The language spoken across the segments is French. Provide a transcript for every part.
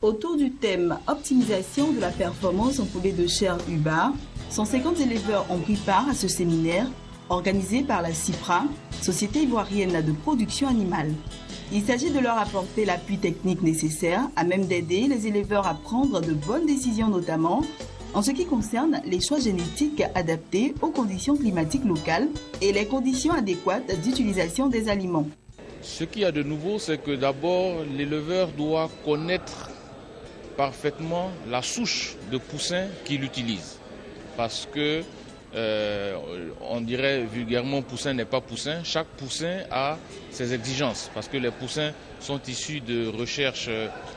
Autour du thème « Optimisation de la performance en poulet de chair UBA », 150 éleveurs ont pris part à ce séminaire organisé par la CIPRA, Société ivoirienne de production animale. Il s'agit de leur apporter l'appui technique nécessaire à même d'aider les éleveurs à prendre de bonnes décisions, notamment en ce qui concerne les choix génétiques adaptés aux conditions climatiques locales et les conditions adéquates d'utilisation des aliments. Ce qu'il y a de nouveau, c'est que d'abord, l'éleveur doit connaître parfaitement la souche de poussins qu'il utilise. Parce que, on dirait vulgairement, poussin n'est pas poussin. Chaque poussin a ses exigences. Parce que les poussins sont issus de recherches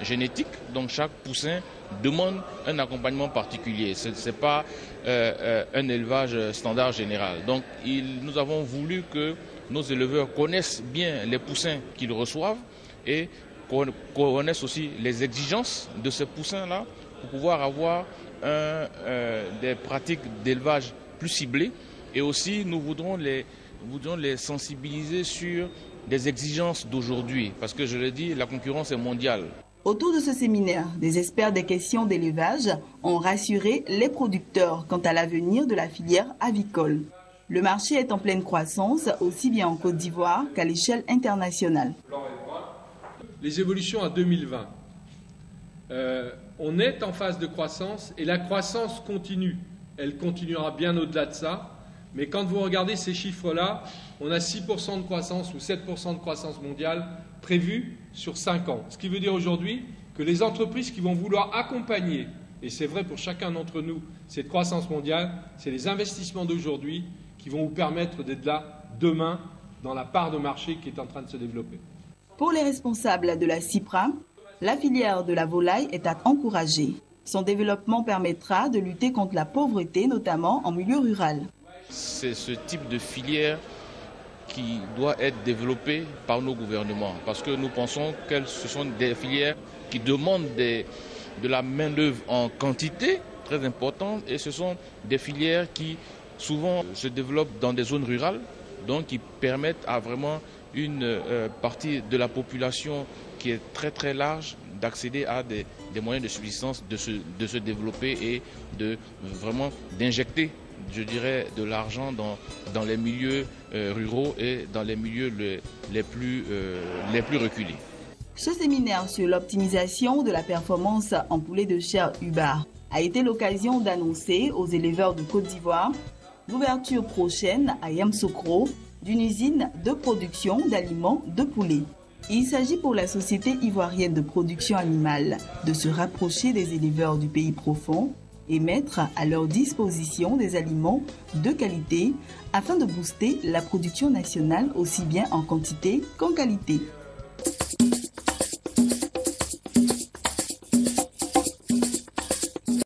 génétiques. Donc chaque poussin demande un accompagnement particulier. Ce n'est pas un élevage standard général. Donc nous avons voulu que nos éleveurs connaissent bien les poussins qu'ils reçoivent et connaissent aussi les exigences de ces poussins-là pour pouvoir avoir des pratiques d'élevage plus ciblées. Et aussi, nous voudrons les sensibiliser sur des exigences d'aujourd'hui. Parce que, je l'ai dit, la concurrence est mondiale. Autour de ce séminaire, des experts des questions d'élevage ont rassuré les producteurs quant à l'avenir de la filière avicole. Le marché est en pleine croissance, aussi bien en Côte d'Ivoire qu'à l'échelle internationale. Les évolutions à 2020. On est en phase de croissance et la croissance continue. Elle continuera bien au-delà de ça. Mais quand vous regardez ces chiffres-là, on a 6% de croissance ou 7% de croissance mondiale prévue sur 5 ans. Ce qui veut dire aujourd'hui que les entreprises qui vont vouloir accompagner, et c'est vrai pour chacun d'entre nous, cette croissance mondiale, c'est les investissements d'aujourd'hui qui vont vous permettre d'être là demain dans la part de marché qui est en train de se développer. Pour les responsables de la CIPRA, la filière de la volaille est à encourager. Son développement permettra de lutter contre la pauvreté, notamment en milieu rural. C'est ce type de filière qui doit être développée par nos gouvernements. Parce que nous pensons que ce sont des filières qui demandent de la main-d'œuvre en quantité très importante. Et ce sont des filières qui souvent se développent dans des zones rurales, donc qui permettent à vraiment une partie de la population qui est très très large d'accéder à des moyens de subsistance, de se développer et vraiment d'injecter, je dirais, de l'argent dans les milieux ruraux et dans les milieux les plus reculés. Ce séminaire sur l'optimisation de la performance en poulet de chair UBA a été l'occasion d'annoncer aux éleveurs de Côte d'Ivoire l'ouverture prochaine à Yamoussoukro d'une usine de production d'aliments de poulet. Il s'agit pour la Société ivoirienne de production animale de se rapprocher des éleveurs du pays profond et mettre à leur disposition des aliments de qualité afin de booster la production nationale aussi bien en quantité qu'en qualité.